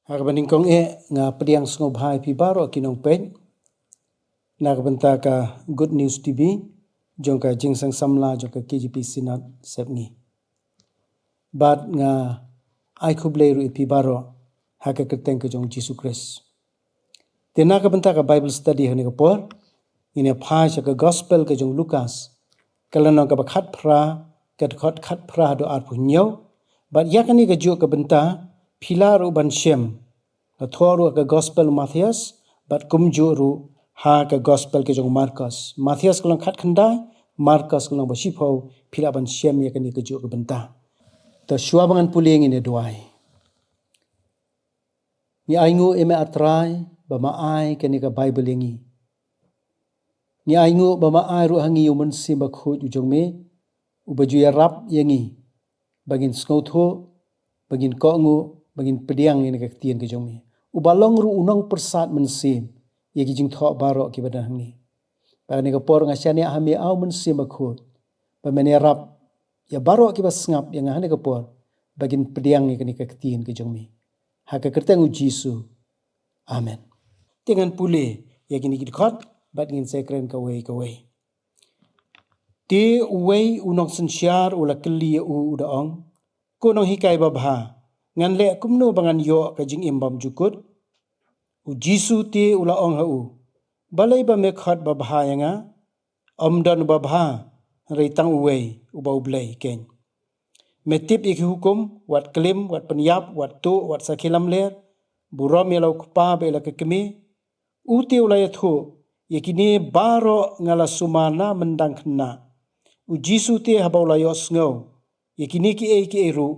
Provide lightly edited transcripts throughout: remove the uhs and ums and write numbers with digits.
Hakabaning kong nga pediang sngobhay pi baro kinong pen nakabenta ka Good News TV jong ka jingsang samla jong ka KGP Sinat sepni bat nga ai khubleru pi baro haka kerteng ka jong Jesus Christ tena ka benta ka Bible study hani ka por ine phai ka gospel ka jong Lucas kalano ka bakhat phra khat phra do ar punyo bat yakani ka jo ka benta Pilaru ban Shem na thoru ka gospel Matthias bat kumjuru ha ka gospel ke jong Matthias kalong khat khandai Markus kalong basipho Pila ban Shem yakani ka jo ka benta ta shuabangan puling ine duai ni aingu eme atrai ba maai kani ka Bible yangi ni aingu ba maai ru hangi yumun simba khut ujong me ubaju ya rap yangi bagin skotho bagin kongu bagin pediang ini ka tien ke jong ubalong ru unong persat mensim ye ki jing tho baro ki badan ni ba ni ka por ngasiani ahmi au mensim bakhut ba meni rap ya baro ki basngap yang hane ka por bagin pediang ni ka tien ke jong ha ka kerteng u Jisu amen dengan pule ye ki ni ki khot bat ngin sekren ka we te we unong sensyar ula kli u daong ko nong hikai ba bha ngan le kumno bangan yo ka jing imbam jukut u Jisu te ula ong hau balai ba me khat ba bha yanga amdan ba bha reitang uwei uba ublai ken metip ik hukum wat klim wat penyap wat tu wat sakilam ler buram yalau kpa bela kekemi u te ula yathu yakini baro ngala sumana mendang kena u Jisu te habaula yo sngo yakini ki eru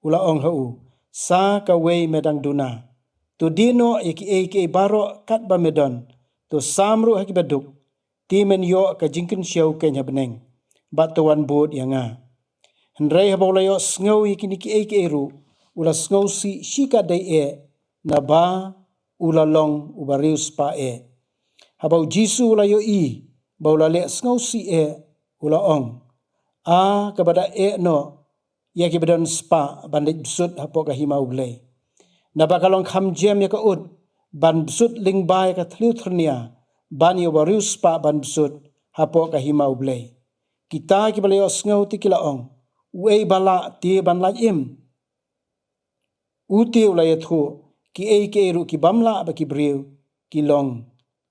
ula ong hau sa ka wei medang duna to dino eki baro kat ba medon to samru haki baduk ti men yo ka jingkin syau kenya beneng bat tuan bod yanga hendrai habola yo sngo yakini ki eru ula sngo si shika dai na ba ula long ubarius pa habau Jisu ula yo ba ula le sngo si ula ong kabada no yaki bedon spa bandit besut hapo ka himau blai na bakalong kham jem ya ka ud ban besut lingbai ka thliu thrnia ban yo bariu spa ban besut hapo ka himau blai kita ki balai osngau ti kila ong wei bala ti ban la im uti ulai thu ki ru ki bamla ba ki briu ki long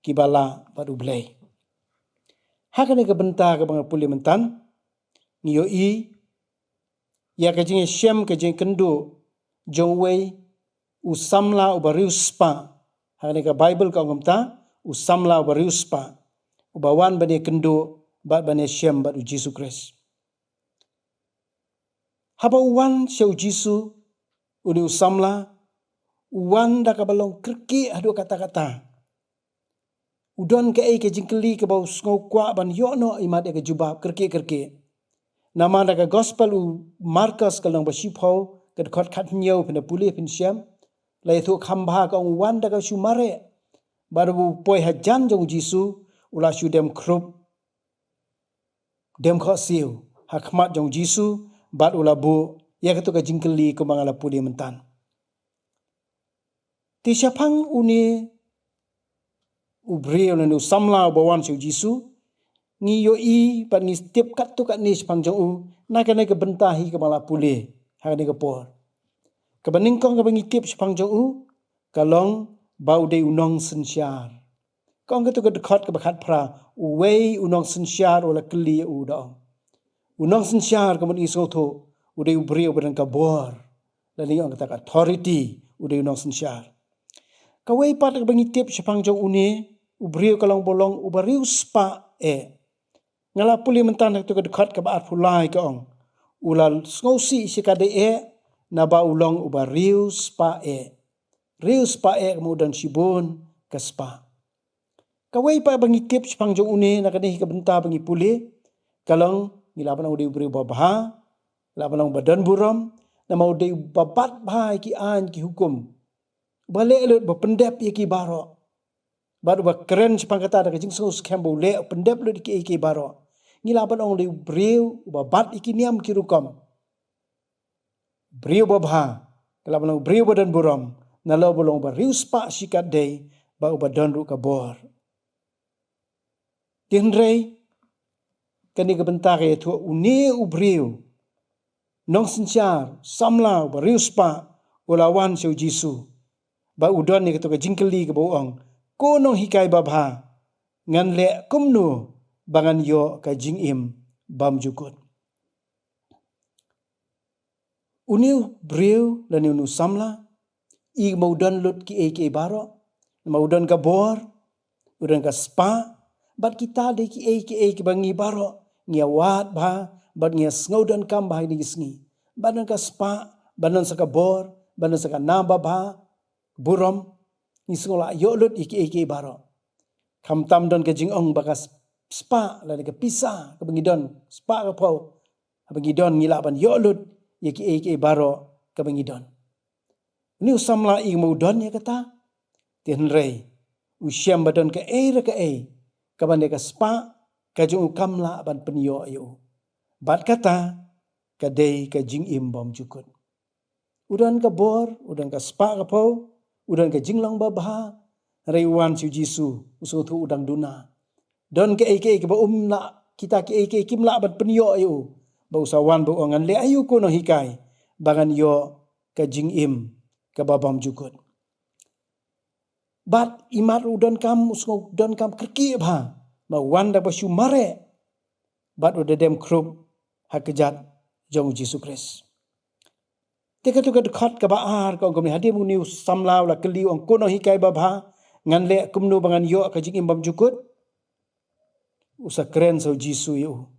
ki bala badu blai hakane ka benta ka bang puli mentan niyo ya ka jing Shem ka jing kendu jong wei usamla ubariu spa hakane ka Bible ka ngamta usamla ubariu spa ubawan bani kendu bat bani Shem bat u Jisu Christ haba uwan syau Jisu uni usamla uwan da ka balong kerki adu kata-kata udon ka ke jingkeli ka bau sngo kwa ban yono imat ka jubab kerki nama da ka gospel u Markus kalong basipho ka khot khat nyau pina puli pin Shem lai thu khamba ka uwan da ka shumare baru poi hajan jong Jisu ula shu dem khrup dem kho siu hakmat jong Jisu bat ula bu ya ka tu ka jingkeli ko mangala puli mentan ti syapang uni ubri ulu samla bawan shu Jisu ngi yo pat ngi step kat tu kat ni syapang jong u na ka ke bentahi ke mala puli ha ni ke por ke bening kong ke bengi tip syapang jong u kalong bau de unong sensyar kong ke tu ke dekat ke bakat pra wei unong sensyar ola kli u dong unong sensyar ke men iso tu ude ubri uben ka bor dan ni ong kata authority ude unong sensyar ka wei pat ke bengi tip syapang jong uni ubri kalong bolong ubariu spa ngala puli mentan tu ke dekat ke baat pulai ke ong ulal ngosi sikade na ba ulong uba rius pa kemudian sibun ke spa kawai pa bangi tip sepang jong une na kani ke benta bangi puli kalong ngilaban udi ubri babha laban badan buram na mau de babat bhai ki an ki hukum bale elut bapendep ki baro baru ba keren sepang kata da jing so skembo le pendep lu ki baro ngilaban ong de briu babat ikiniam ki rukam briu babha kalaban briu badan buram nalo bolong ba riu spa sikat day ba ubadon ru ka bor. Tinrei kani ka bentar ya tu uni ubriu nong sinchar samlau ba riu spa ulawan siu Jisu ba udon ni ka jingkeli ka boong ko nong hikai ba bha ngan le kumnu bangan yo ka jingim bam jukut. Uniu briu dan unu samla i maudan lut ki e baro maudan ka bor udan ka spa bat kita de ki e bangi baro ngia wat ba bat ngia sngodan kam ba ni sngi badan ka spa badan sa ka bor badan sa ka namba ba burom ni skola yo lut ki e baro kam tam don ka jingong ba ka spa la ka pisa ka bangi don spa ka pau bangi don ngila ban yo lut ki baro ka bangi don. Ni usamla i mudon ya kata tinrei usiam badan ka kabande ka spa ka jung kamla ban penyo yo bat kata ka dei ka jing im bom jukut udan ka bor udan ka spa ka pau udan ka jinglang ba bha reiwan su Jisu usu thu udang duna don ka ba umna kita ki kimla ban penyo yo ba usawan ba ongan le ayu ko no hikai bangan yo ka jing im ka babam jukut. Bat imat udan kam usngok don kam kerki bha ma wanda ba shumare bat udah dem krup hakejat jong Jisu Kris. Teka tu ka dekat ka baar ka ngom hadim uniu samlau la keli ong kono hikai ba bha ngan le kumnu bangan yo ka jing im bam jukut. Usa keren so Jisu yo.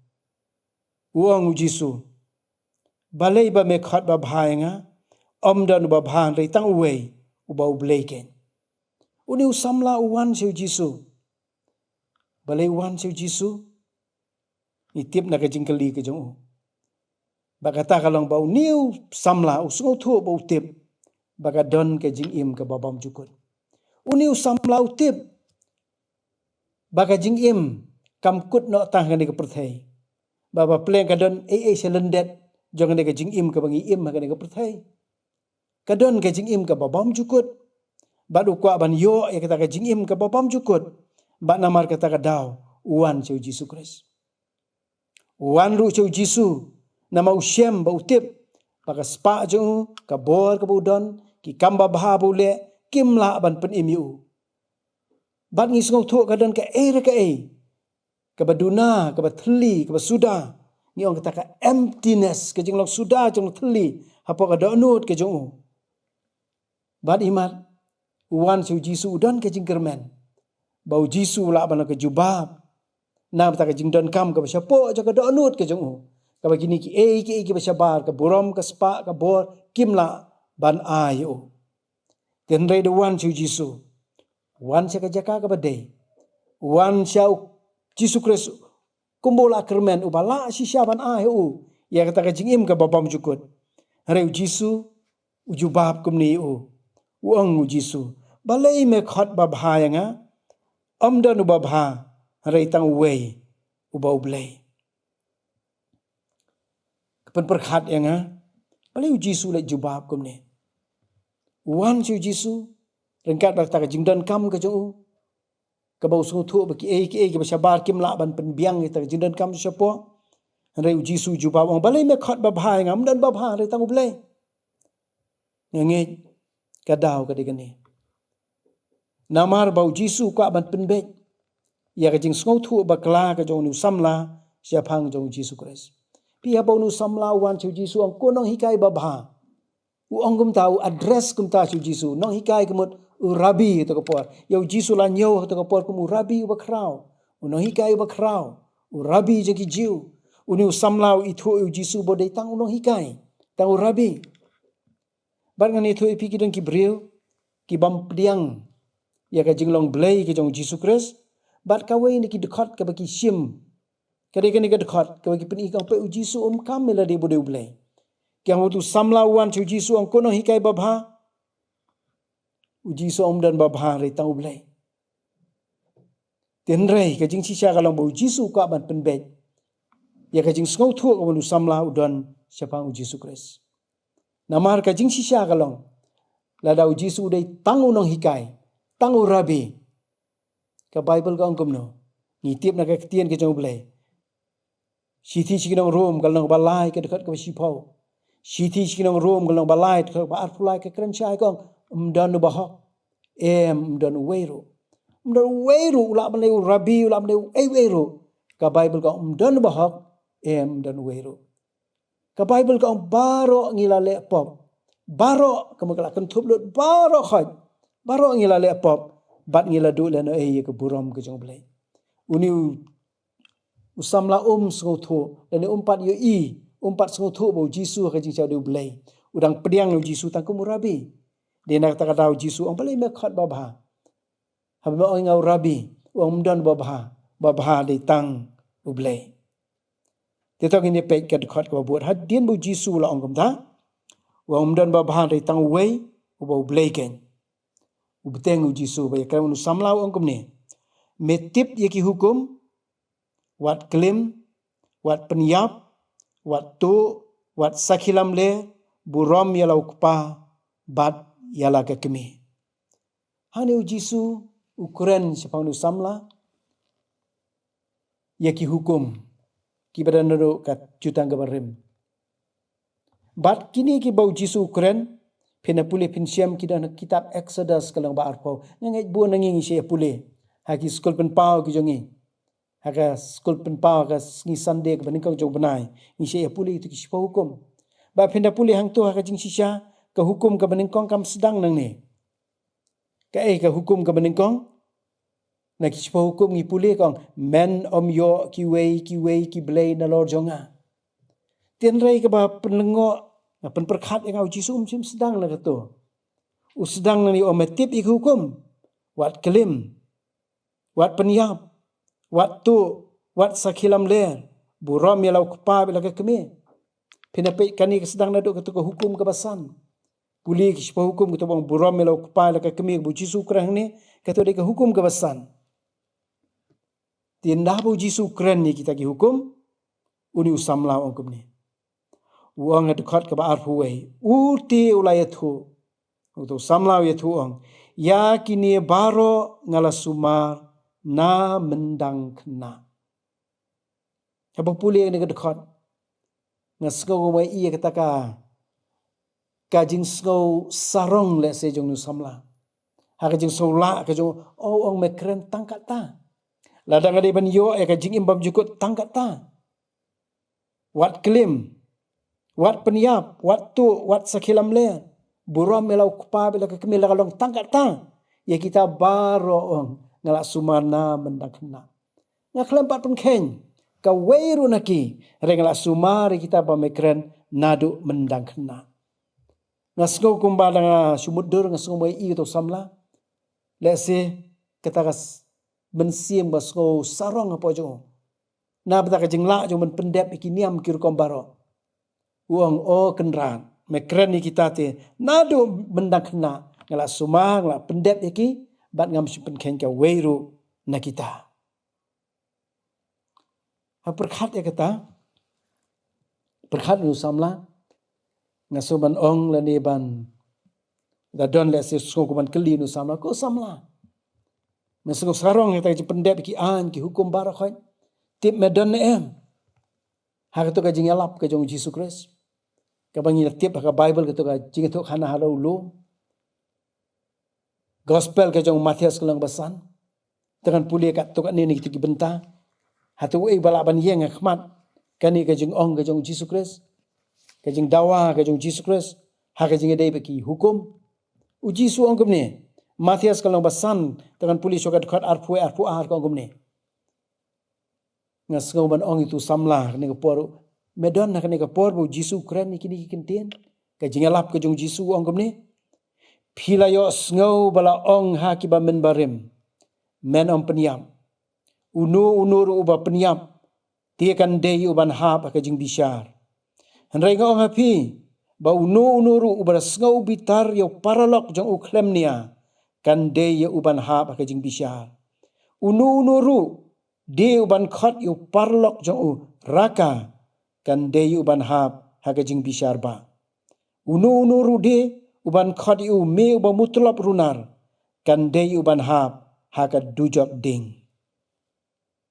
Uang Jisu. Balai ba me khat ba bha nga om dan ba bha rei tang uwei ubau bleken. Uni usamla uwan siu Jisu. Balai uwan siu Jisu. Itip na ka jingkeli ke jong u. Bakata kalong bau niu samla usngo thu bau tip. Baka don ke jing im ke babam jukut. Uni usamla utip. Baka jing im kam kut no tang ke perthai. Baba pleng kadon selendet jong ke jing im ke bangi im ke perthai. Kadon ke jing im ke babam jukut. Badu kwa ban yo ya kata ka jing im ke babam jukut. Ba namar kata ka daw uwan siu Jisu Kris. Uwan ru siu Jisu nama usiem ba utip baka spa jong ka bor ka budon ki kamba bha bule kimla ban pen imiu. Bat ngi sngok thu kadon ka ka baduna ka bathli ka basuda ni ong kata ka emptiness ke jinglok suda jong thli hapo ka donut ke jong. Bat imat uwan siu Jisu udon ke jingkermen. Bau Jisu la ban ke jubab. Nam ta ke jingdon kam ka basyapo jo ka donut ke jong. Ka bagini ki basyabar ka burom ka spa ka bor kimla ban ayo. Tenrei de wan siu Jisu. Wan sia ka jaka ka badai. Wan sia Jisu Kris kumbola kermen ubala sisya ban ayo. Ya kata ka jingim ka babam jukut. Reu Jisu ujubab kumni u. Uang Jisu. Balai me khot babha nga. Omdan ubabha rei tang uwei ubau blai. Kapan perkhat nga. Balai Jisu le jubab kumni. Uwan siu Jisu rengkat bakta ka jingdan kam ka jong. Kabau sung thu baki ki basyabar kimla ban penbiang ita ka jingdan kam syapo. Reu Jisu jubab ong balai me khot babha nga omdan babha rei tang ublai. Ngit kadaw kadigani. Namar bau Jisu kwa ban penbet. Ya ka jing sngau thu bakla ka jong nu samla siapang jong Jisu Kris. Pia bau nu samla wan siu Jisu ang konong hikai babha. Uang kum tahu address kum ta siu Jisu nong hikai kumut rabi to kapor. Yau Jisu la nyo to kapor kum rabi ubakrau. Unong hikai ubakrau. Rabi jeki jiu. Uni samlau itu Jisu bodai tang unong hikai. Tang rabi. Barngan itu pikidon ki bril ki bam pediang. Ya ka jinglong blai ki jong Jisu Kris. Bat kawai ni ki dekat ka baki sim. Kadai ni ka dekat ka baki pen ikang pe Jisu kamela de bodai blai. Kiang waktu samlawan siu Jisu ang kono hikai babha. Jisu dan babha rei tang blai. Tenrei ka jing sisya kalong bau Jisu ka ban penbet. Ya ka jing sngau thu ka wanu samla udon siapa Jisu Kris. Namar ka jing sisya kalong ladau Jisu dai tangu nong hikai, tangu rabi. Ka Bible ka angkum no. Ngitip na ka ketien ke jong belai. Siti chikinong Rom kalong balai ke dekat ke sipau. Siti chikinong Rom kalong balai ke ba arpulai ke kerenchai kong mdan bahak. Mdan weiru. Mdan weiru ula balai rabi ula balai weiru. Ka Bible ka mdan bahak mdan weiru. Ka Bible ka baro ngila le pop. Baro kamakala kan thuplut baro khaj. Baro ngila le pop. Bat ngila du le no ke buram ke jong belai. Uni usamla sengotho dan umpat yo umpat sengotho bau Jisu ka jing chau du belai. Udang pediang no Jisu tang kumurabi. Dia nak kata Jisu ang balai me khat babha. Habe ong ngau rabi, ong mdan babha de tang u belai. Kita ini pek kat khat ka buat hadien bau Jisu la ong kamta. Ong mdan babha de tang wei u bau belai ken. Ubeteng Jisu ba kan samlau ong kumne. Metip yaki hukum wat kelim, wat penyap, wat tu, wat sakhilam le, buram yalau kupa, bat yala kekemi. Hani Jisu ukuran sepang samla yaki hukum kibadan nado kat jutang gabarim. Bat kini ki bau Jisu ukuran pina pule pinsiam kidan kitab Exodus kalang ba arpau ngai bu nangi se pule haki skul pen pau ki jongi haka skul pen pau ka ngi Sunday ka baning kang jong benai ngi se pule itu ki sipa hukum ba pina pule hang tu haka jing sisa ka hukum ka baning kang kam sedang nang ne ka hukum ka baning kang na ki sipa hukum ngi pule kang men om yo ki wei ki blai na lor jonga tian rai ka ba penlengo pen perkhat yang au Jisu sim sedang la kato. Sedang ni ometip ik hukum. Wat kelim. Wat penyap. Wat tu. Wat sakhilam le. Buram yalau kupa bila ke kemi. Pinape kani ke sedang naduk kato ke hukum kebasan. Puli ke sipa hukum kato bang buram yalau kupa bila ke kemi bu Jisu kerang ni kato de ke hukum kebasan. Tindah bu Jisu keren ni kita ki hukum uni usamla hukum ni. Uang dekat ke baar huwei uti ulayathu untuk samlau yathu ang ya kini baro ngala sumar na mendang kena apa puli yang dekat ngasgo mai iya ketaka kajing sgo sarong le se jong nu samla ha kajing sola ka jong ong me keren tangkat ta ladang ade ban yo kajing imbam jukut tangkat ta wat klim wat penyap, wat tu, wat sakhilam le, buram melau kupa bila kekemil kalong tangkat tang, ya kita baro ong ngalak sumana mendakna. Ngaklempat pun ken, ka weiru naki, rengalak sumari kita pamekren nadu mendakna. Ngasgo kumbala nga sumudur ngasgo mai i to samla, lese katakas bensim basgo sarong apa jo. Na beta ka jingla jo men pendep ikiniam kir kombaro. Uang kenran mekren ni kita te nadu bendang kena ngala sumang ngala pendep iki bat ngam simpen ken ka weiru na kita. Ha perkhat ya kata perkhat nu samla ngasuban ong lani ban da don le se sko kuman keli nu samla ko samla. Mesgo sarong kita pendep iki an ki hukum barakhat tip medan em. Ha to ka jingalap ka jong Jesus Christ. Kabangi tiap ka Bible ketu ka jing tu khana halau lu gospel ka jong Matius kelang basan dengan puli kat tu kat ni kita ki benta hatu ei bala ban yeng khmat kani ka jing ong ka jong Jesus Christ ka jing dawa ka jong Jesus Christ ha ka jing dei baki hukum uji su ong kumne Matius kelang basan dengan puli sokat khat arpu ar ka ong kumne ngas ban ong itu samla ni ka poru medan nak ni kapor bu Jisu keren ni kini kinten ka jingalap ka jong Jisu ong kumni philayo ngau bala ong ha ki ba men barim men om penyam unu ru ba penyam tie kan de uban ha ka jing bisyar henrai ngau hapi ba unu ru uba ngau bitar yo paralok jong uklem nia kan de uban ha ka jing bisyar unu ru de uban khat yo paralok jong raka kan deyu ban hab hagajing bisyar ba unu rude uban khot iu me uba mutlop runar kan dei uban hap haka dujok ding.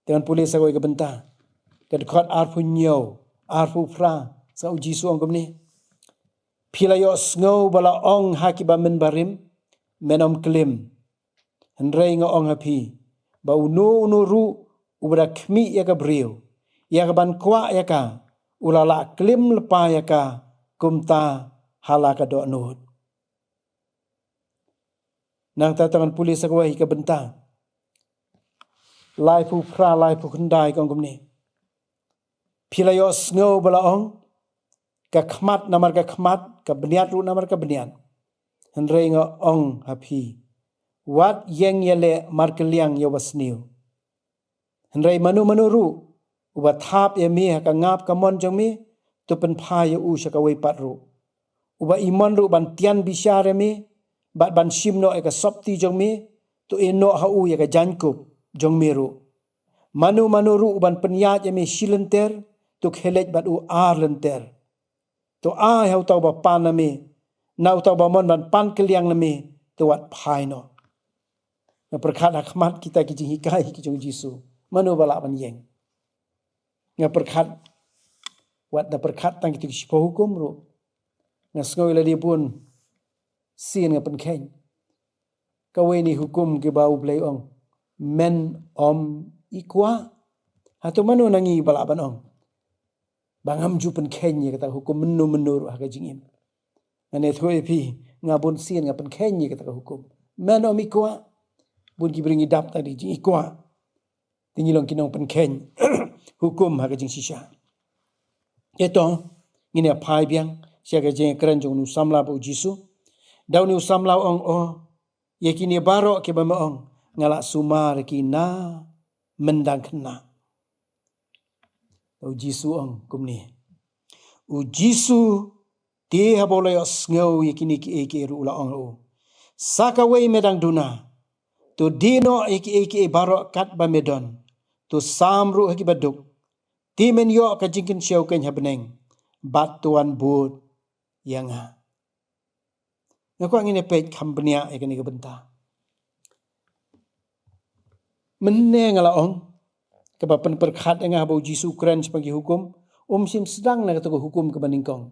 Dengan polis aku ke bentah. Kad khot arfu nyo, arfu fra sa uji suang kumni. Pilayo ngau bala ong hakiba men barim menom klim. Henrei nga ong hapi. Ba unu ru ubra kmi ya ka brio. Ya ka ban kwa ya ka ulala klim lepa ya ka kumta halaka do nut. Nang tatangan polis aku ke bentah. Lai pu pra lai pu kendai kong kumni. Pilayos ngau bala ong ka khmat namar ka khmat ka beniat ru namar ka beniat. Henrei nga ong hapi. Wat yang yele markeliang ya wasniu. Henrei manu ru ubat hap ya mi ka ngap ka mon jong mi tu pen pha ya u sha ka wei pat ru. Uba iman ru ban tian bisyar mi bat ban sim no ka sopti jong mi tu eno ha u ya ka jankup jong mi ru. Manu ru uban penyat ya mi silenter tu khelej bat u ar lenter. Tu a hau tau ba pan na mi nau tau ba mon ban pan keliang na mi tu wat phai no. Na perkhat khmat kita ki jing hikai ki jong Jisu. Manu bala ban yeng. Nga perkhat wat da perkhat tang ki sipo hukum ru. Nga skoi la dia pun sin nga pen khen. Kawe ni hukum ke bau blai ong. Men om ikwa. Hatu manu nangi bala ban ong. Bangam ju pen khen ye kata hukum menu ru ha ka jingin. Ane thoi pi nga bun sin nga pen khen ye kata hukum. Men om ikwa. Bun ki bringi dap tadi jing ikwa. Tingilong kinong pen khen hukum ha ka jing sisha. Ito ngine pai biang sia ka jing keren jong nu samla bu Jisu. Dau nu samla ong ye kini baro ke ba ong ngala sumar ki na mendang kena. U Jisu ong kumni. U Jisu ti ha boleh ngau ye kini ki ru la ong. Saka wei medang duna. Tu dino iki baro kat ba medon. Tu samru haki baduk. Ti men yo ka jingkin syau ken habneng. Bat tuan bud yang ha. Ngako ngine pet kambnia e kini ke benta. Menne ngala ong keba pen perkhat ngah bau Jisu keren sebagai hukum sim sedang na kata hukum ke baningkong.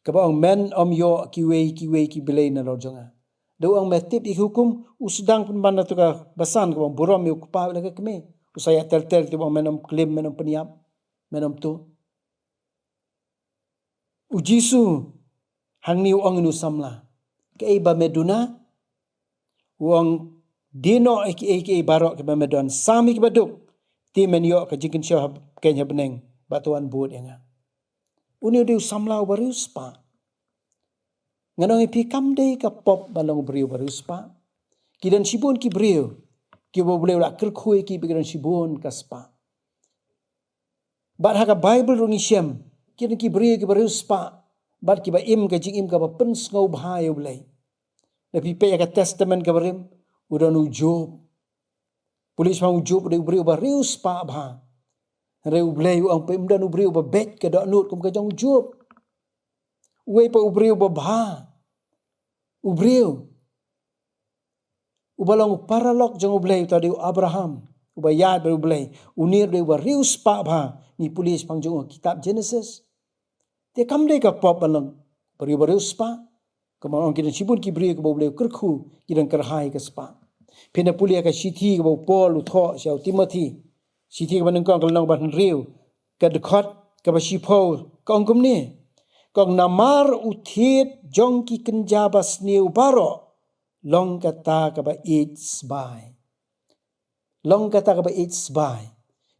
Keba ong men om yo kiwei ki belai na lojonga. Do ang metip ik hukum usdang pun banda tu ka basan ka burom yu kupa la ka keme usaya tel tu menom klaim menom peniap menom tu u Jisu hang ni ong nu samla ke ba meduna wong dino ek barok ke ba medon sami ke baduk ti men yo ka jikin syo kenya beneng batuan bud yang uni de samla barus pa nganong ipi kamde ka pop balong brio barus pa kidan sibun ki brio ki bo boleh la kerkhui ki bikidan sibun ka spa bat ha ka Bible rungi syam kidan ki brio ki barus pa bat ki ba im ka jing im ka ba pen ngau bhayo blai tapi pe ka testament ka barim udan Job polis mau Job de brio barus pa bha reu blai ang pe mdan brio ba bet ka da nut kum ka jong Job we pa brio ba bha ubriu ubalong paralog jong ublay tadi Abraham ubayad baru ublay unir de warius pa bha ni pulis pangjong kitab Genesis te kam de ka pop balong barius pa kamang kidan sibun ki bri ka ublay kerkhu kidan kerhai ka spa pina pulia ka sithi ka Paul utho siau Timothy sithi ka baneng kong kalnong ban riu ka dekhot ka ba sipo ka ongkum ni kong namar uthit jong ki kenjabas niu baro long kata ka ba it's by long kata ka ba it's by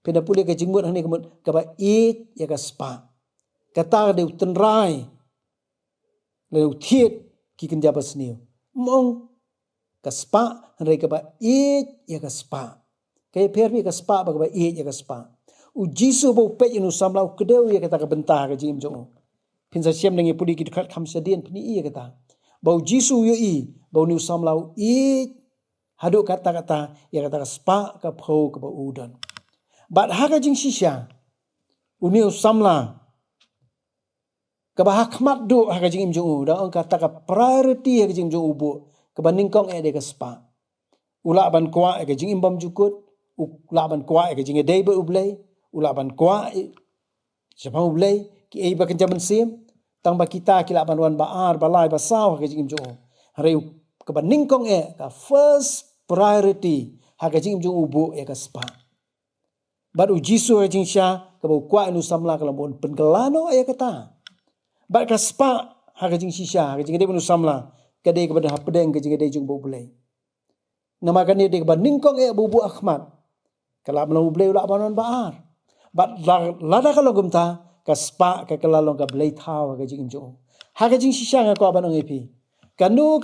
pina puli ka jingmut hani ka ba it ya ka spa kata de tenrai le uthit ki kenjabas niu mong ka spa hani ka ba it ya ka spa kay permi ka spa ba it ya ka spa u Jisu bo pe inu samlau kedeu ya kata ka bentah ka jim jong pinsa siam dengan pudi ki dekat kham sadian pini iya kata bau Jisu yo i bau ni samlau i hadu kata ya kata spa ka phau ka ba udan bat ha ka jing sisha uni samla hakmat do haka jing im jong da ong kata ka priority haka jing jong ubu ka ningkong de ka spa ula ban kwa ka jing imbam jukut ula ban kwa ka jing dei ba ublei ula ban kwa siapa ublei ki ei ba kenjaman sim tang ba kita ki la ban wan ba ar ba lai ba saw haka jing im jong hari ka ningkong ka first priority haka jing im jong ubu ka spa bat ujisu haka jing sha ka ba kwa nu samla ka lambon pengelano kata bat ka spa haka jing shisha haka jing de nu samla ka de ka ba pedeng ka jing de jung bo ublei nama kan dia ba ningkong bubu akhmat kala belum blei ula banon baar bat lada kalau gumta ka spa ka kalalong ka blei thau ka jing jo ha ka jing shisha nga ko banong epi kanu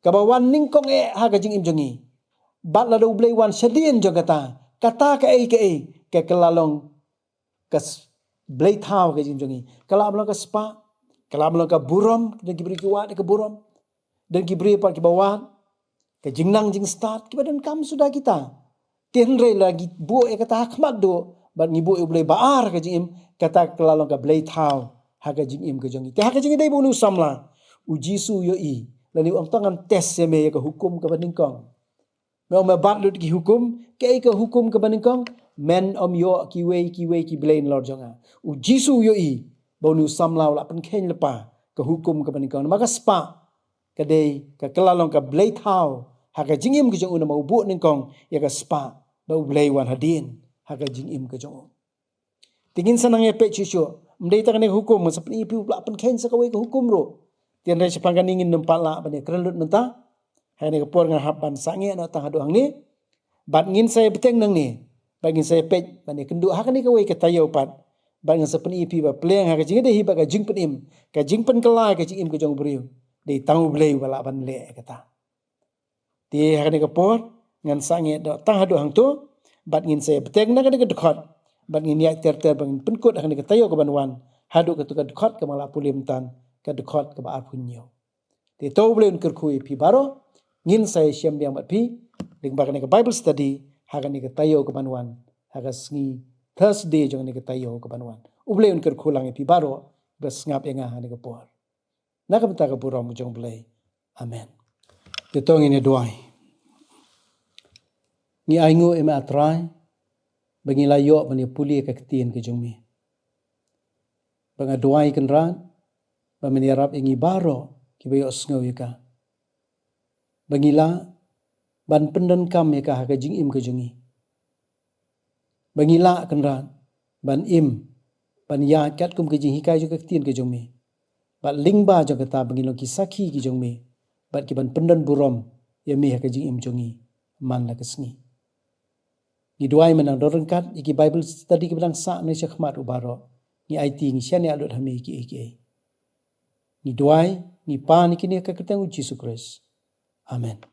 ka ba wan ningkong ha ka jing imjongi bat lada blei wan shadien jo kata ka kalalong ka blei thau ka jing jongi kala belong ka spa kala belong ka burom dan kibri kuat ka burom dan kibri par ki bawat ke jingnang jing start kibadan kam sudah kita tenre lagi bu kata hakmat do bat ngibu boleh baar ke jing kata kelalong ka blei thau ha ka jing im ke jong te ha ka jing dei bu nu samla uji su yo i lani ong tangan tes se me ka hukum ka baningkong me bat lut ki hukum ke hukum ka baningkong men om yo ki blei lor jonga uji su yo i bu nu samla la pen khen lepa ka hukum ka baningkong maka spa kadai ka kelalong ka blei thau haka jingim ke jong una mau bu ningkong ya ka spa ba blei wan hadin haka jingim ke jong tingin sanang ya pe chuchu mdei ta kane hukum sapni pi la pen khen sa ka hukum ro tian re sepang kan ingin nempat la bane krelut menta ha ne ka por nga hapan sange na ta hadu hang ni bat ngin saya beteng nang ni ba ngin saya pe bane kendu haka ni ka ka tayo pat ba ngin sapni pi ba pleng haka jing de hi ba ka jing pen ka jing pen kelai ka jing im ke jong briu dei tang blei wala ban le kata ti hakani ka por ngan sange do tang hadu hang tu bat ngin se beteng na ka dekhot bat ngin ya ter bang penkut hakani ka tayo ka banwan hadu ka tu ka dekhot ka mala pulim tan ka dekhot ka ba punyo ti to blen ker khui pi baro ngin sai syam biang bat pi ding ba ka bible study hakani ka tayo ka banwan haka sngi thursday jong ni ka tayo ka banwan ublen ker khulang pi baro bas ngap enga hani ka por nakamta ka buram jong blai amen tetong ini doai ni aingu ema atrai bagi layo bani puli ka ketien ke jongmi banga doai kan ran ba meni arab ingi baro ki bayo sngo yaka bagi la ban pendan kam yaka ka jing im ke jongi bagi la kan ran ban im ban ya kat kum ke jing hikai ju ka ketien ke jongmi bat lingba jo kata bagi lo ki sakhi ki jongmi bat ki ban pendan burom ya mi ka jing im jongi man la kesngi ni duai menang dorong kat iki bible study ki bilang sa ne sykhmat ubaro ni IT ni syane alut hami ki ni duai ni pa ni kini ka ketang Yesus Kristus amen.